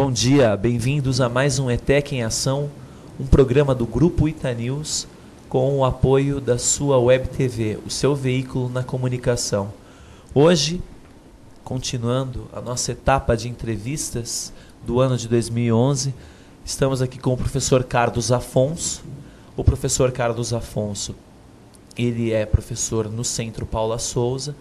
Bom dia, bem-vindos a mais um ETEC em Ação, um programa do Grupo Itanews com o apoio da sua Web TV, o seu veículo na comunicação. Hoje, continuando a nossa etapa de entrevistas do ano de 2011, estamos aqui com o professor Carlos Afonso. O professor Carlos Afonso, ele é professor no Centro Paula Souza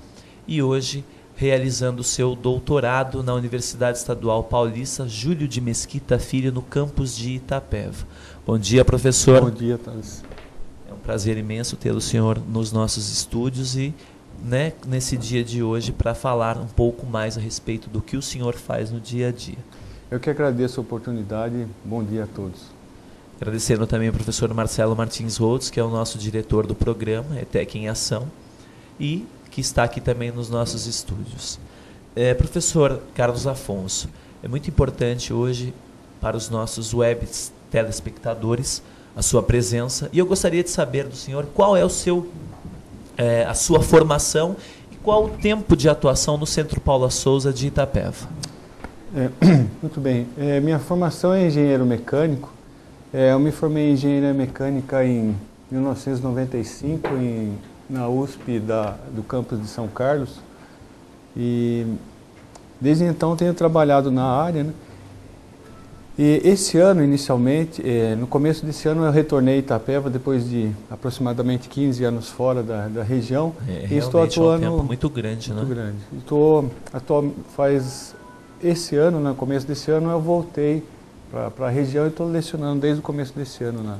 e hoje realizando seu doutorado na Universidade Estadual Paulista Júlio de Mesquita Filho, no campus de Itapeva. Bom dia, professor. Bom dia, Thales. É um prazer imenso tê-lo, senhor, nos nossos estúdios e nesse dia de hoje para falar um pouco mais a respeito do que o senhor faz no dia a dia. Eu que agradeço a oportunidade. Bom dia a todos. Agradecendo também ao professor Marcelo Martins Holtz, que é o nosso diretor do programa ETEC em Ação e que está aqui também nos nossos estúdios. Professor Carlos Afonso, é muito importante hoje para os nossos web telespectadores a sua presença e eu gostaria de saber do senhor qual é a sua formação e qual o tempo de atuação no Centro Paula Souza de Itapeva. Muito bem. Minha formação é engenheiro mecânico. Eu me formei em engenharia mecânica em 1995 na USP do campus de São Carlos e desde então tenho trabalhado na área, né? E esse ano, inicialmente, no começo desse ano eu retornei a Itapeva depois de aproximadamente 15 anos fora da região e estou atuando... É um tempo muito grande, muito né? grande. Faz esse ano, no começo desse ano, eu voltei para a região e estou lecionando desde o começo desse ano na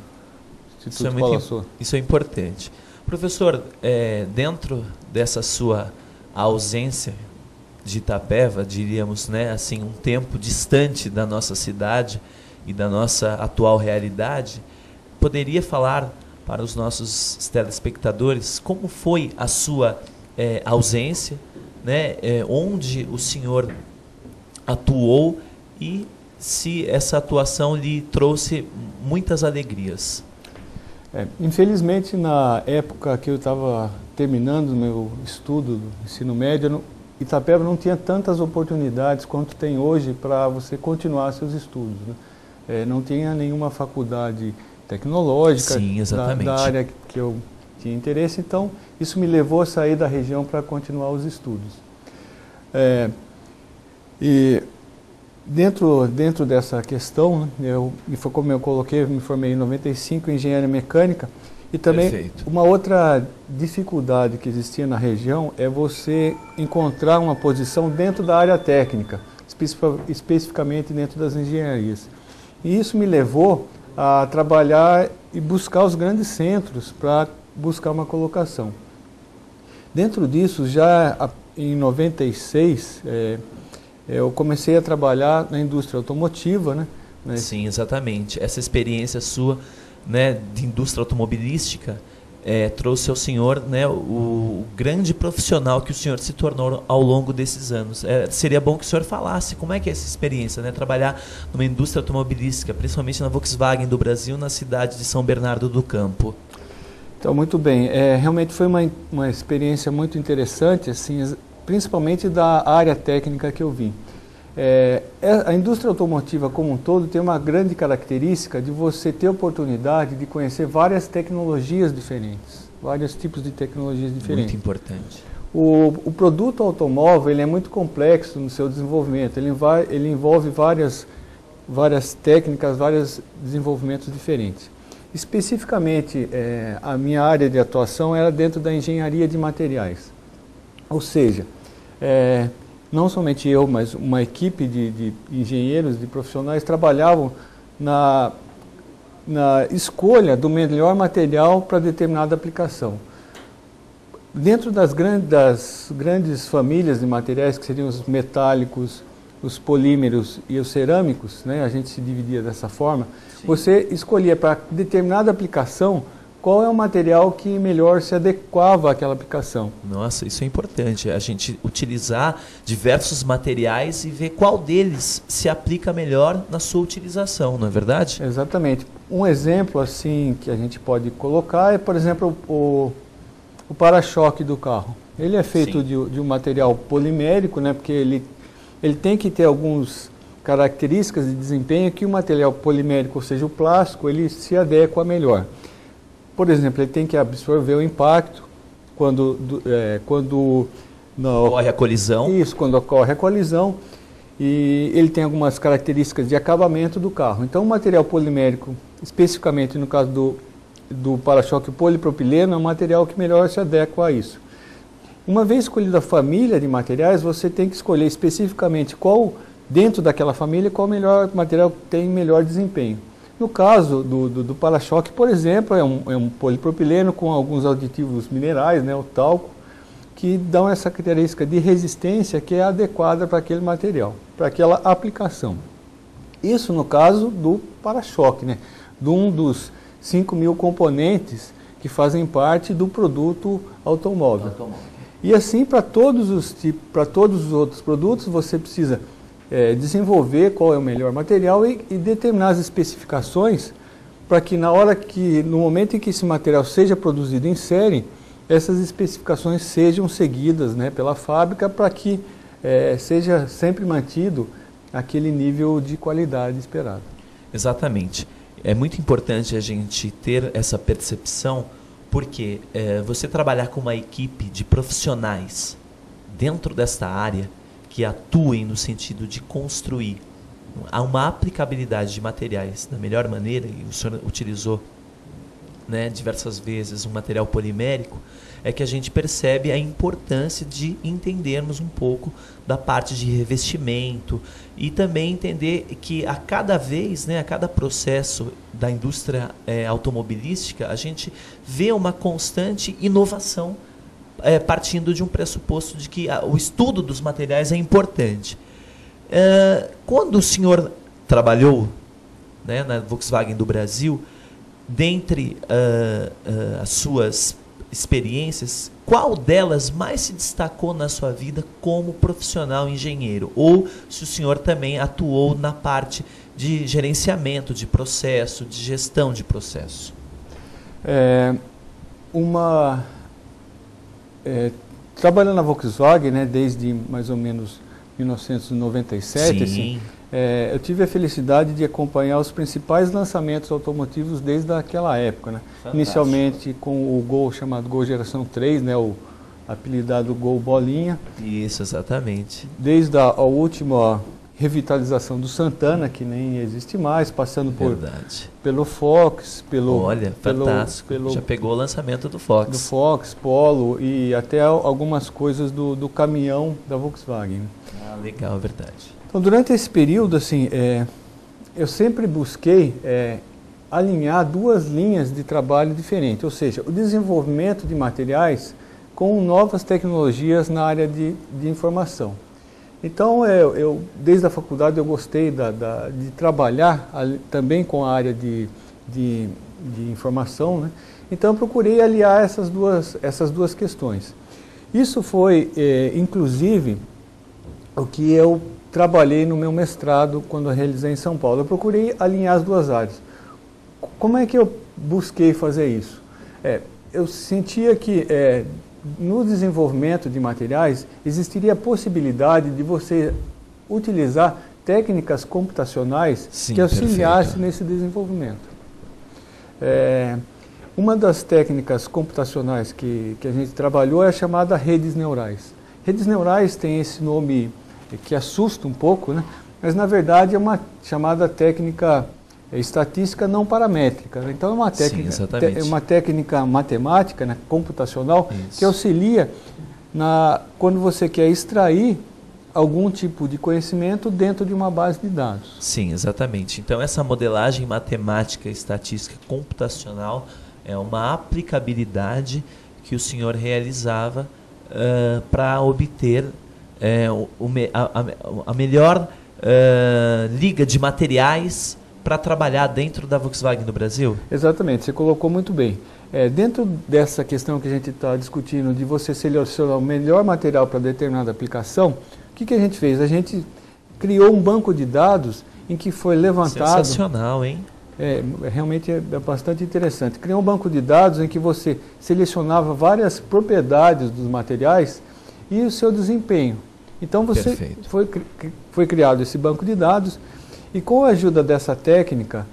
Instituto Paula Souza. Isso é importante. Professor, dentro dessa sua ausência de Itapeva, diríamos, né, assim, um tempo distante da nossa cidade e da nossa atual realidade, poderia falar para os nossos telespectadores como foi a sua ausência, né, onde o senhor atuou e se essa atuação lhe trouxe muitas alegrias? Infelizmente, na época que eu estava terminando o meu estudo do ensino médio, Itapeva não tinha tantas oportunidades quanto tem hoje para você continuar seus estudos, né? Não tinha nenhuma faculdade tecnológica. Sim, exatamente. Da área que eu tinha interesse, então isso me levou a sair da região para continuar os estudos. E dentro dessa questão, né, como eu coloquei, eu me formei em 95 em engenharia mecânica e também Perfeito. Uma outra dificuldade que existia na região é você encontrar uma posição dentro da área técnica, especificamente dentro das engenharias. E isso me levou a trabalhar e buscar os grandes centros para buscar uma colocação. Dentro disso, já em 96, eu comecei a trabalhar na indústria automotiva, né? Sim, exatamente. Essa experiência sua, né, de indústria automobilística trouxe ao senhor, né, o grande profissional que o senhor se tornou ao longo desses anos. Seria bom que o senhor falasse como é que é essa experiência, né, trabalhar numa indústria automobilística, principalmente na Volkswagen do Brasil, na cidade de São Bernardo do Campo. Então, muito bem. Realmente foi uma experiência muito interessante, assim, principalmente da área técnica que eu vim. A indústria automotiva como um todo tem uma grande característica de você ter oportunidade de conhecer várias tecnologias diferentes, vários tipos de tecnologias diferentes. Muito importante. O produto automóvel ele é muito complexo no seu desenvolvimento, ele envolve várias técnicas, vários desenvolvimentos diferentes. Especificamente, a minha área de atuação era dentro da engenharia de materiais, ou seja, não somente eu, mas uma equipe de engenheiros, de profissionais, trabalhavam na escolha do melhor material para determinada aplicação. Dentro das grandes famílias de materiais, que seriam os metálicos, os polímeros e os cerâmicos, né, a gente se dividia dessa forma, sim, você escolhia para determinada aplicação qual é o material que melhor se adequava àquela aplicação. Nossa, isso é importante, a gente utilizar diversos materiais e ver qual deles se aplica melhor na sua utilização, não é verdade? Exatamente. Um exemplo assim que a gente pode colocar é, por exemplo, o para-choque do carro. Ele é feito de um material polimérico, né, porque ele tem que ter alguns características de desempenho que o material polimérico, ou seja, o plástico, ele se adequa melhor. Por exemplo, ele tem que absorver o impacto quando ocorre a colisão. Isso, quando ocorre a colisão. E ele tem algumas características de acabamento do carro. Então, o material polimérico, especificamente no caso do para-choque polipropileno, é um material que melhor se adequa a isso. Uma vez escolhida a família de materiais, você tem que escolher especificamente qual, dentro daquela família, qual melhor material tem melhor desempenho. No caso do para-choque, por exemplo, é um polipropileno com alguns aditivos minerais, né, o talco, que dão essa característica de resistência que é adequada para aquele material, para aquela aplicação. Isso no caso do para-choque, né, de um dos 5.000 componentes que fazem parte do produto automóvel. E assim, para todos os outros produtos, você precisa desenvolver qual é o melhor material e determinar as especificações para que no momento em que esse material seja produzido em série, essas especificações sejam seguidas, né, pela fábrica para que seja sempre mantido aquele nível de qualidade esperado. Exatamente. É muito importante a gente ter essa percepção, porque você trabalhar com uma equipe de profissionais dentro desta área que atuem no sentido de construir uma aplicabilidade de materiais da melhor maneira, e o senhor utilizou, né, diversas vezes um material polimérico, é que a gente percebe a importância de entendermos um pouco da parte de revestimento e também entender que a cada vez, né, a cada processo da indústria automobilística, a gente vê uma constante inovação partindo de um pressuposto de que o estudo dos materiais é importante. Quando o senhor trabalhou, né, na Volkswagen do Brasil, dentre as suas experiências, qual delas mais se destacou na sua vida como profissional engenheiro? Ou se o senhor também atuou na parte de gerenciamento de processo, de gestão de processo? Trabalhando na Volkswagen, né, desde mais ou menos 1997, assim, eu tive a felicidade de acompanhar os principais lançamentos automotivos desde aquela época, né? Inicialmente com o Gol, chamado Gol Geração 3, né, o apelidado Gol Bolinha. Isso, exatamente. Desde a última revitalização do Santana, que nem existe mais, passando pelo Fox, fantástico. Já pegou o lançamento do Fox. Do Fox, Polo e até algumas coisas do caminhão da Volkswagen. Ah, legal, verdade. Então, durante esse período, assim, eu sempre busquei alinhar duas linhas de trabalho diferentes, ou seja, o desenvolvimento de materiais com novas tecnologias na área de informação. Então, desde a faculdade eu gostei de trabalhar também com a área de informação, né? Então eu procurei aliar essas duas questões. Isso foi, inclusive, o que eu trabalhei no meu mestrado quando eu realizei em São Paulo. Eu procurei alinhar as duas áreas. Como é que eu busquei fazer isso? Eu sentia que no desenvolvimento de materiais existiria a possibilidade de você utilizar técnicas computacionais que auxiliassem nesse desenvolvimento. Uma das técnicas computacionais que a gente trabalhou é a chamada redes neurais. Redes neurais tem esse nome que assusta um pouco, né? Mas na verdade é uma chamada técnica estatística não paramétrica. Então é uma técnica matemática, né, computacional, que auxilia quando você quer extrair algum tipo de conhecimento dentro de uma base de dados. Sim, exatamente. Então essa modelagem matemática, estatística, computacional é uma aplicabilidade que o senhor realizava para obter a melhor liga de materiais para trabalhar dentro da Volkswagen do Brasil? Exatamente, você colocou muito bem. Dentro dessa questão que a gente está discutindo de você selecionar o melhor material para determinada aplicação, o que a gente fez? A gente criou um banco de dados em que foi levantado... Sensacional, hein? Realmente é bastante interessante. Criou um banco de dados em que você selecionava várias propriedades dos materiais e o seu desempenho. Então foi criado esse banco de dados e com a ajuda dessa técnica,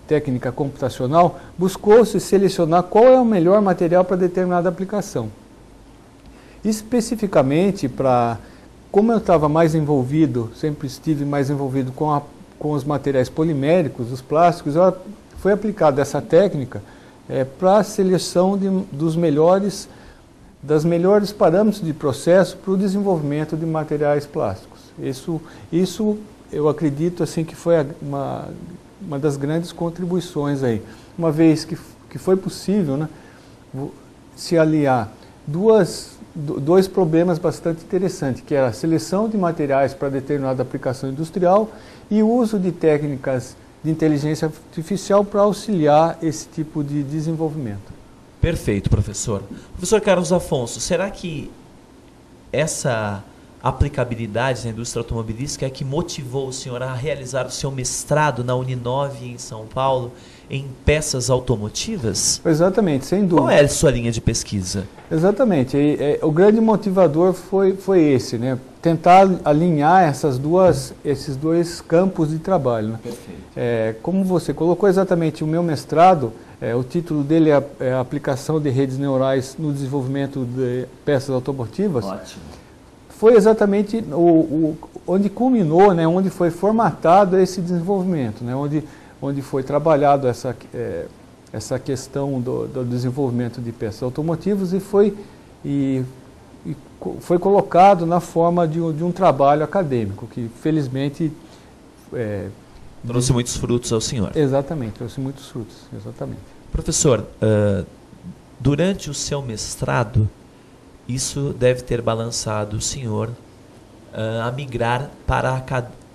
técnica computacional, buscou-se selecionar qual é o melhor material para determinada aplicação. Especificamente como eu estava mais envolvido, sempre estive mais envolvido com os materiais poliméricos, os plásticos, foi aplicada essa técnica para a seleção dos melhores parâmetros de processo para o desenvolvimento de materiais plásticos. Isso eu acredito assim que foi uma das grandes contribuições aí, uma vez que foi possível, né, se aliar dois problemas bastante interessantes, que era a seleção de materiais para determinada aplicação industrial e o uso de técnicas de inteligência artificial para auxiliar esse tipo de desenvolvimento. Perfeito, professor. Professor Carlos Afonso, será que essa aplicabilidade na indústria automobilística é que motivou o senhor a realizar o seu mestrado na Uninove em São Paulo em peças automotivas? Exatamente, sem dúvida. Qual é a sua linha de pesquisa? Exatamente. O grande motivador foi esse, né? Tentar alinhar esses dois campos de trabalho. Né? Perfeito. Como você colocou exatamente o meu mestrado, o título dele é Aplicação de Redes Neurais no Desenvolvimento de Peças Automotivas. Ótimo. Foi exatamente onde culminou, né? Onde foi formatado esse desenvolvimento, né? Onde foi trabalhado essa questão do desenvolvimento de peças automotivas e foi colocado na forma de um trabalho acadêmico, que felizmente... trouxe muitos frutos ao senhor. Exatamente, trouxe muitos frutos, exatamente. Professor, durante o seu mestrado, isso deve ter balançado o senhor a migrar para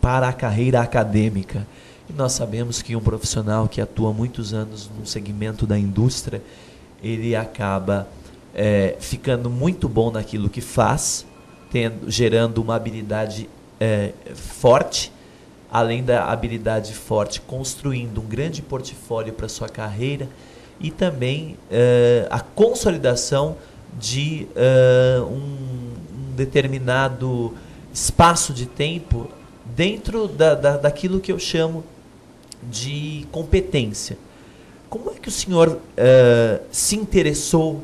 a carreira acadêmica. E nós sabemos que um profissional que atua muitos anos num segmento da indústria, ele acaba ficando muito bom naquilo que faz, gerando uma habilidade forte, além da habilidade forte, construindo um grande portfólio para sua carreira e também a consolidação de um determinado espaço de tempo dentro daquilo que eu chamo de competência. Como é que o senhor se interessou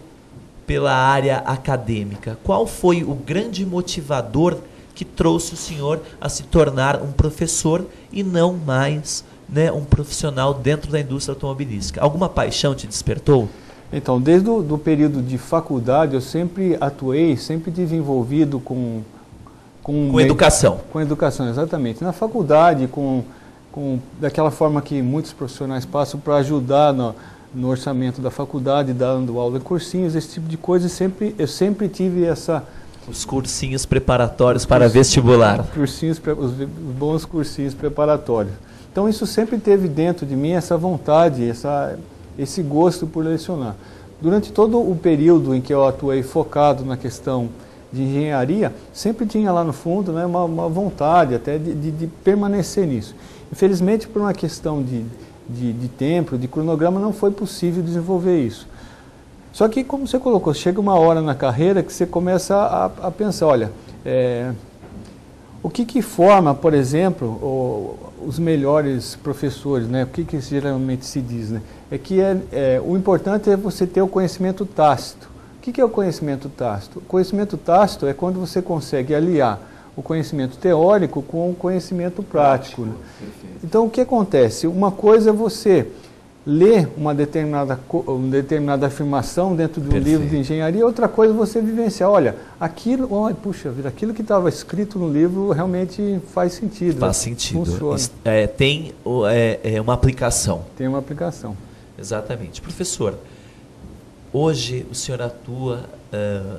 pela área acadêmica? Qual foi o grande motivador que trouxe o senhor a se tornar um professor e não mais, né, um profissional dentro da indústria automobilística? Alguma paixão te despertou? Então, desde o período de faculdade, eu sempre atuei, sempre estive envolvido com educação. Com educação, exatamente. Na faculdade, daquela forma que muitos profissionais passam para ajudar no orçamento da faculdade, dando aula em cursinhos, esse tipo de coisa, eu sempre tive os cursinhos preparatórios para vestibular. Os bons cursinhos preparatórios. Então, isso sempre teve dentro de mim essa vontade, esse gosto por lecionar. Durante todo o período em que eu atuei focado na questão de engenharia, sempre tinha lá no fundo, né, uma vontade até de permanecer nisso. Infelizmente, por uma questão de tempo, de cronograma, não foi possível desenvolver isso. Só que, como você colocou, chega uma hora na carreira que você começa a pensar, olha, o que forma, por exemplo, os melhores professores, né? O que geralmente se diz, né? O importante é você ter o conhecimento tácito. O que é o conhecimento tácito? O conhecimento tácito é quando você consegue aliar o conhecimento teórico com o conhecimento prático. Né? Então, o que acontece? Uma coisa é você ler uma determinada afirmação dentro de um livro de engenharia, outra coisa é você vivenciar. Olha, aquilo que estava escrito no livro realmente faz sentido. Faz sentido. Funciona. Tem uma aplicação. Tem uma aplicação. Exatamente. Professor, hoje o senhor atua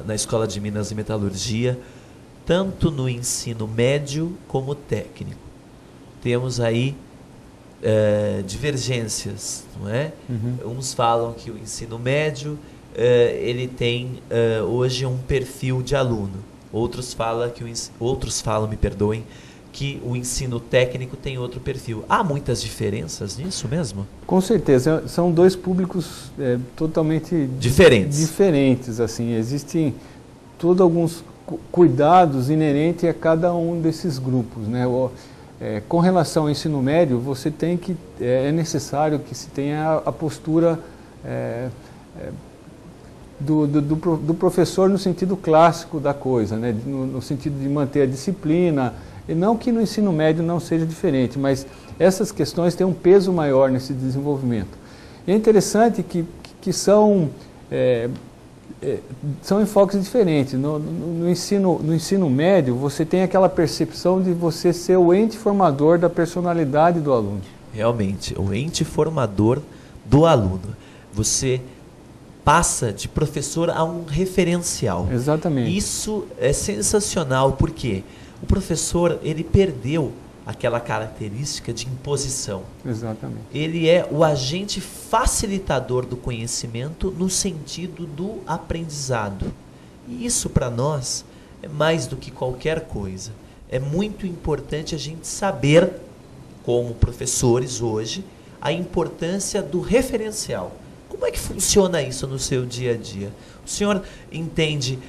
na Escola de Minas e Metalurgia, tanto no ensino médio como técnico. Temos aí divergências, não é? Uhum. Uns falam que o ensino médio ele tem hoje um perfil de aluno. Outros falam que o ensino técnico tem outro perfil. Há muitas diferenças nisso mesmo? Com certeza, são dois públicos totalmente diferentes. Assim, existem cuidados inerentes a cada um desses grupos, né? Com relação ao ensino médio, você tem que, é necessário que se tenha a postura do professor no sentido clássico da coisa, né? No sentido de manter a disciplina, e não que no ensino médio não seja diferente, mas essas questões têm um peso maior nesse desenvolvimento. E é interessante que são enfoques diferentes. No ensino médio, você tem aquela percepção de você ser o ente formador da personalidade do aluno. Realmente, o ente formador do aluno. Você passa de professor a um referencial. Exatamente. Isso é sensacional, porque o professor, ele perdeu aquela característica de imposição. Exatamente. Ele é o agente facilitador do conhecimento no sentido do aprendizado. E isso, para nós, é mais do que qualquer coisa. É muito importante a gente saber, como professores hoje, a importância do referencial. Como é que funciona isso no seu dia a dia? O senhor entende,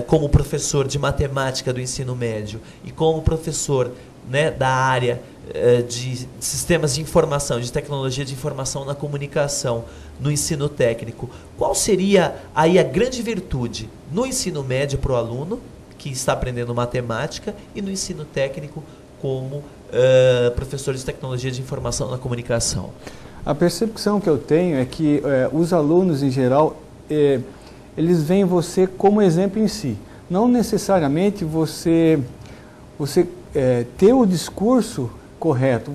como professor de matemática do ensino médio e como professor, né, da área de sistemas de informação, de tecnologia de informação na comunicação, no ensino técnico, qual seria aí a grande virtude no ensino médio para o aluno que está aprendendo matemática e no ensino técnico como professor de tecnologia de informação na comunicação? A percepção que eu tenho é que os alunos, em geral, eles veem você como exemplo em si. Não necessariamente você ter o discurso correto.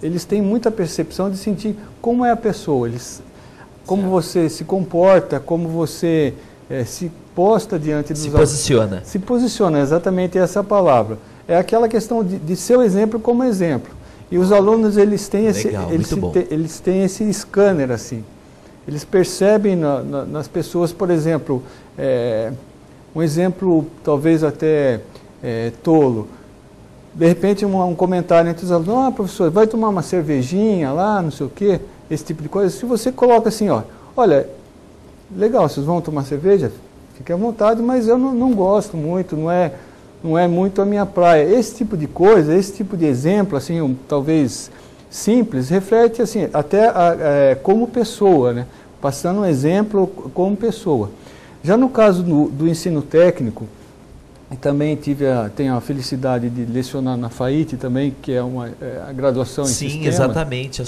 Eles têm muita percepção de sentir como é a pessoa, como você se comporta, como você se posta diante dos alunos. Se posiciona. Se posiciona, exatamente essa palavra. É aquela questão de ser o exemplo como exemplo. E os alunos, eles têm esse scanner, assim. Eles percebem nas pessoas, por exemplo, um exemplo talvez até tolo. De repente, um comentário entre os alunos: professor, vai tomar uma cervejinha lá, não sei o quê, esse tipo de coisa. Se você coloca assim, olha, legal, vocês vão tomar cerveja? Fique à vontade, mas eu não gosto muito, não é muito a minha praia. Esse tipo de coisa, esse tipo de exemplo, assim, talvez simples, reflete assim, até como pessoa, né? Passando um exemplo como pessoa. Já no caso do ensino técnico, também tenho a felicidade de lecionar na FAIT também, que é a graduação em Sim, sistema. Exatamente. A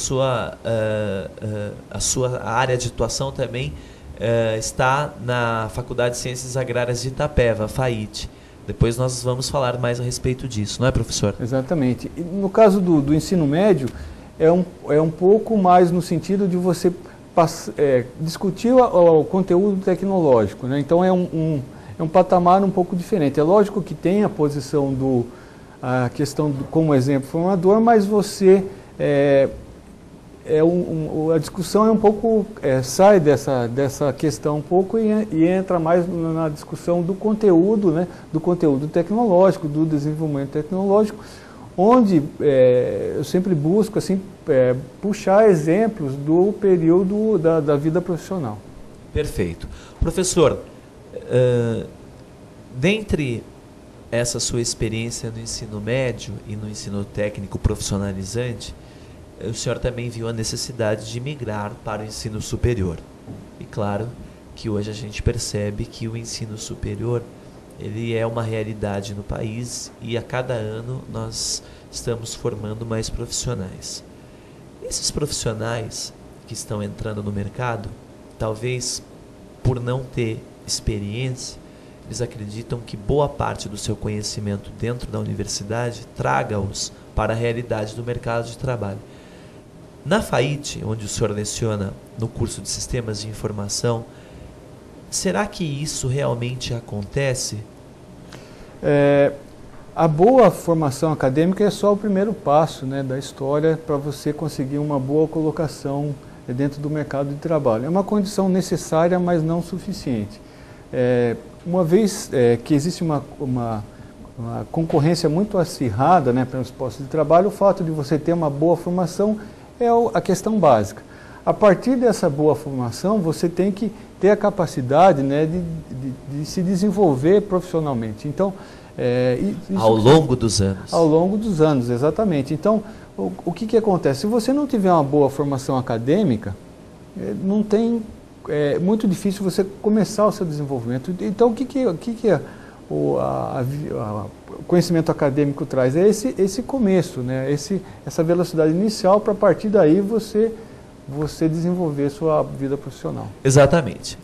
sua área de atuação também está na Faculdade de Ciências Agrárias de Itapeva, FAIT. Depois nós vamos falar mais a respeito disso, não é, professor? Exatamente. E no caso do ensino médio, é um pouco mais no sentido de você discutir o conteúdo tecnológico, né? Então é um patamar um pouco diferente. É lógico que tem a posição a questão como exemplo formador, mas você a discussão é um pouco sai dessa questão um pouco e entra mais na discussão do conteúdo, né? Do conteúdo tecnológico, do desenvolvimento tecnológico, onde eu sempre busco assim puxar exemplos do período da vida profissional. Perfeito. Professor, dentre essa sua experiência no ensino médio e no ensino técnico profissionalizante, o senhor também viu a necessidade de migrar para o ensino superior. E claro que hoje a gente percebe que o ensino superior ele é uma realidade no país e a cada ano nós estamos formando mais profissionais. Esses profissionais que estão entrando no mercado, talvez por não ter experiência, eles acreditam que boa parte do seu conhecimento dentro da universidade traga-os para a realidade do mercado de trabalho. Na FAIT, onde o senhor leciona no curso de Sistemas de Informação, será que isso realmente acontece? A boa formação acadêmica é só o primeiro passo, né, da história para você conseguir uma boa colocação dentro do mercado de trabalho. É uma condição necessária, mas não suficiente. Uma vez que existe uma concorrência muito acirrada, né, pelos postos de trabalho, o fato de você ter uma boa formação é a questão básica. a partir dessa boa formação, você tem que ter a capacidade, né, de se desenvolver profissionalmente. Então, ao longo dos anos. Ao longo dos anos, exatamente. Então, o que acontece? Se você não tiver uma boa formação acadêmica, não tem, é muito difícil você começar o seu desenvolvimento. Então, o conhecimento acadêmico traz? É esse começo, né? Essa velocidade inicial, para a partir daí você desenvolver sua vida profissional. Exatamente.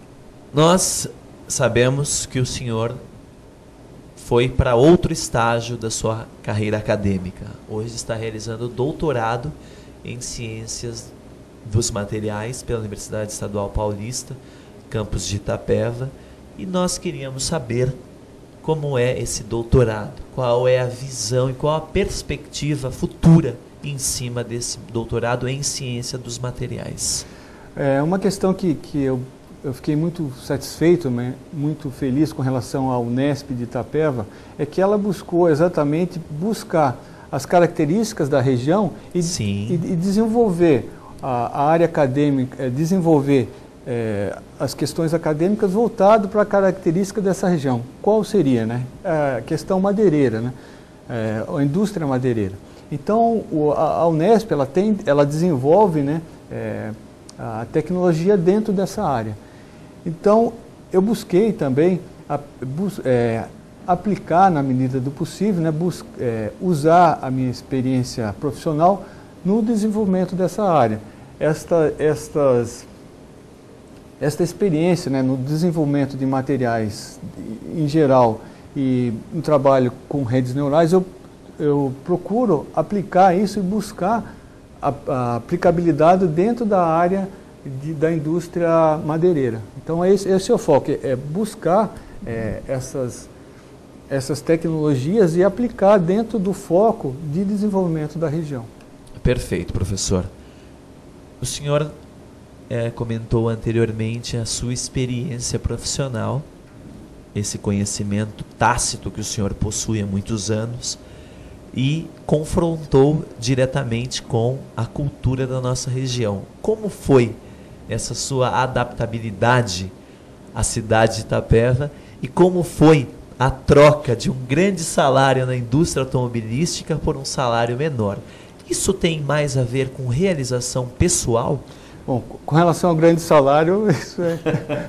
Nós sabemos que o senhor foi para outro estágio da sua carreira acadêmica. Hoje está realizando doutorado em Ciências dos Materiais pela Universidade Estadual Paulista, campus de Itapeva, e nós queríamos saber como é esse doutorado, qual é a visão e qual a perspectiva futura em cima desse doutorado em Ciência dos Materiais. É uma questão que eu fiquei muito satisfeito, muito feliz com relação à Unesp de Itapeva, é que ela buscou exatamente as características da região e desenvolver a área acadêmica, desenvolver as questões acadêmicas voltado para a característica dessa região. Qual seria, né? A questão madeireira, né? A indústria madeireira. Então, a Unesp ela desenvolve, né, a tecnologia dentro dessa área. Então, eu busquei também aplicar na medida do possível, né, usar a minha experiência profissional no desenvolvimento dessa área. Esta experiência, né, no desenvolvimento de materiais em geral e no trabalho com redes neurais, eu procuro aplicar isso e buscar a aplicabilidade dentro da área da indústria madeireira. Então esse é o foco, é buscar essas tecnologias e aplicar dentro do foco de desenvolvimento da região. Perfeito, professor. O senhor comentou anteriormente a sua experiência profissional, esse conhecimento tácito que o senhor possui há muitos anos, e confrontou diretamente com a cultura da nossa região. Como foi essa sua adaptabilidade à cidade de Itapeva e como foi a troca de um grande salário na indústria automobilística por um salário menor? Isso tem mais a ver com realização pessoal? Bom, com relação ao grande salário, isso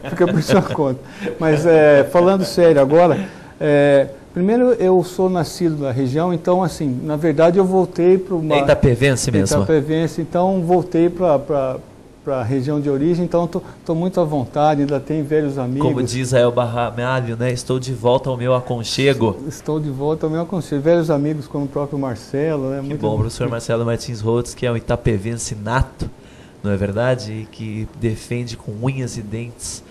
fica por sua conta. Mas falando sério agora, primeiro eu sou nascido na região, então assim, na verdade eu voltei para uma... Itapevense mesmo? Itapevense, então voltei para a região de origem, então estou muito à vontade, ainda tenho velhos amigos. Como diz Elba Ramalho, né? Estou de volta ao meu aconchego. Estou de volta ao meu aconchego. Velhos amigos como o próprio Marcelo. Né? Que bom, o professor Marcelo Martins Rhodes, que é um itapevense nato, não é verdade? E que defende com unhas e dentes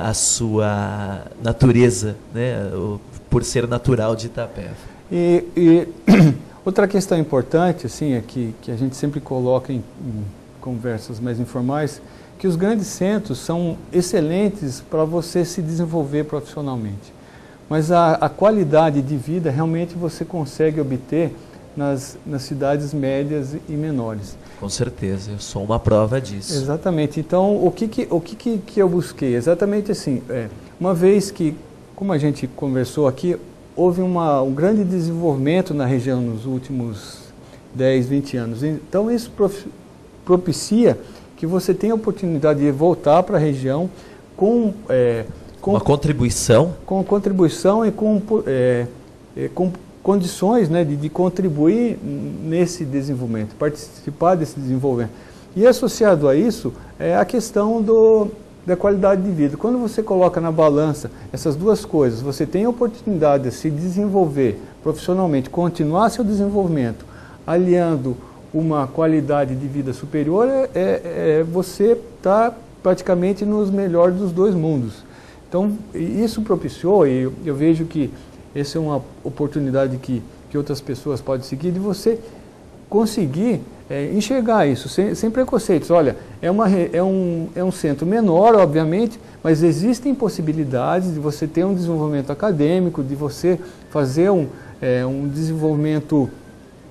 a sua natureza, né? Por ser natural de Itapeva. E outra questão importante, assim, é que a gente sempre coloca em conversas mais informais, que os grandes centros são excelentes para você se desenvolver profissionalmente. Mas a qualidade de vida realmente você consegue obter nas cidades médias e menores. Com certeza, eu sou uma prova disso. Exatamente. Então, o que eu busquei? Exatamente assim, uma vez que, como a gente conversou aqui, houve um grande desenvolvimento na região nos últimos 10, 20 anos. Então, isso propicia que você tenha a oportunidade de voltar para a região com uma contribuição? Com contribuição e com condições, né, de contribuir nesse desenvolvimento, participar desse desenvolvimento. E associado a isso é a questão da qualidade de vida. Quando você coloca na balança essas duas coisas, você tem a oportunidade de se desenvolver profissionalmente, continuar seu desenvolvimento, aliando uma qualidade de vida superior, você está praticamente nos melhores dos dois mundos. Então, isso propiciou, e eu vejo que essa é uma oportunidade que outras pessoas podem seguir, de você conseguir enxergar isso, sem preconceitos. Olha, é um centro menor, obviamente, mas existem possibilidades de você ter um desenvolvimento acadêmico, de você fazer um desenvolvimento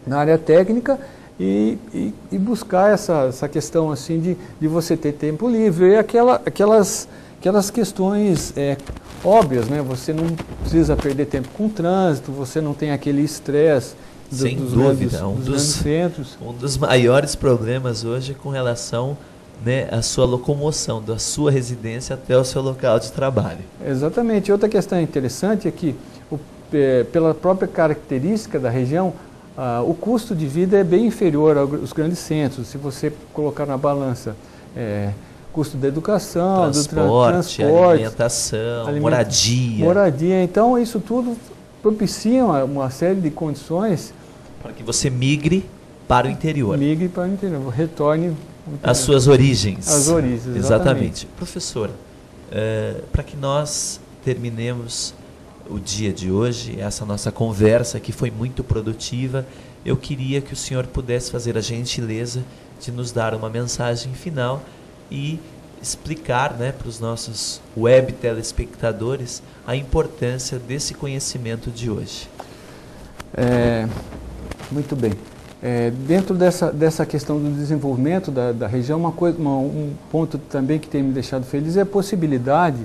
na área técnica, e buscar essa questão assim de você ter tempo livre e aquelas questões óbvias, né? Você não precisa perder tempo com o trânsito, você não tem aquele estresse Sem dúvida, dos centros. Um dos maiores problemas hoje é com relação, né, à sua locomoção, da sua residência até o seu local de trabalho. Exatamente. Outra questão interessante é que, pela própria característica da região, o custo de vida é bem inferior aos grandes centros. Se você colocar na balança custo da educação, transporte, alimentação, moradia. Então, isso tudo propicia uma série de condições para que você migre para o interior. Retorne às suas origens. As origens, exatamente. Professora, para que nós terminemos o dia de hoje, essa nossa conversa que foi muito produtiva, eu queria que o senhor pudesse fazer a gentileza de nos dar uma mensagem final e explicar, né, para os nossos web telespectadores a importância desse conhecimento de hoje. Muito bem. Dentro dessa questão do desenvolvimento da região, um ponto também que tem me deixado feliz é a possibilidade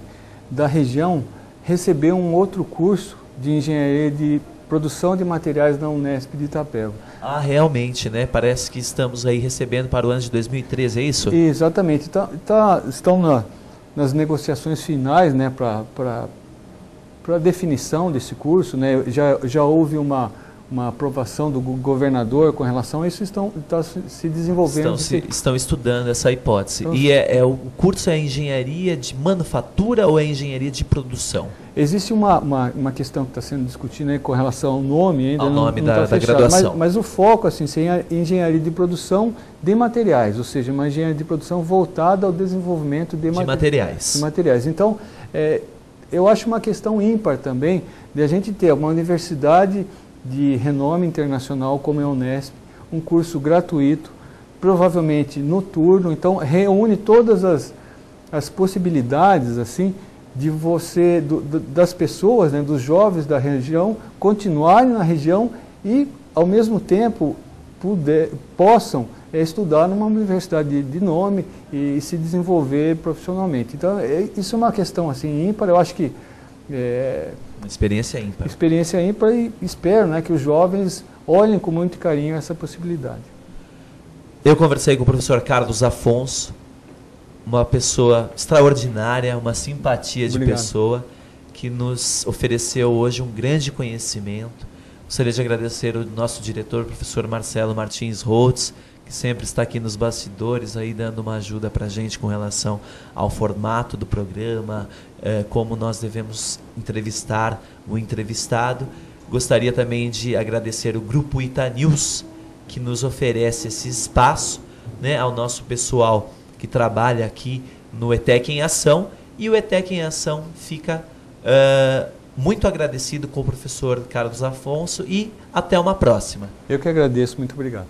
da região receber um outro curso de engenharia de produção de materiais da Unesp de Itapeva. Realmente, né? Parece que estamos aí recebendo para o ano de 2013, é isso? Exatamente. Estão nas negociações finais, né, para a definição desse curso, né? Já houve uma aprovação do governador com relação a isso, está se desenvolvendo. Estão estudando essa hipótese. E o curso é engenharia de manufatura ou é engenharia de produção? Existe uma questão que está sendo discutida com relação ao nome, ainda não está fechado, graduação. Mas o foco assim, seria engenharia de produção de materiais, ou seja, uma engenharia de produção voltada ao desenvolvimento de materiais. Então, eu acho uma questão ímpar também de a gente ter uma universidade de renome internacional como é a Unesp, um curso gratuito, provavelmente noturno, então reúne todas as possibilidades assim de das pessoas, né, dos jovens da região continuarem na região e ao mesmo tempo possam estudar numa universidade de nome e se desenvolver profissionalmente. Então isso é uma questão assim ímpar. Eu acho que uma experiência ímpar. Experiência ímpar e espero, né, que os jovens olhem com muito carinho essa possibilidade. Eu conversei com o professor Carlos Afonso, uma pessoa extraordinária, uma simpatia de pessoa, que nos ofereceu hoje um grande conhecimento. Gostaria de agradecer o nosso diretor, o professor Marcelo Martins Holtz, que sempre está aqui nos bastidores, aí dando uma ajuda para a gente com relação ao formato do programa, como nós devemos entrevistar o entrevistado. Gostaria também de agradecer o Grupo Itanews, que nos oferece esse espaço, né, ao nosso pessoal que trabalha aqui no ETEC em Ação. E o ETEC em Ação fica muito agradecido com o professor Carlos Afonso e até uma próxima. Eu que agradeço, muito obrigado.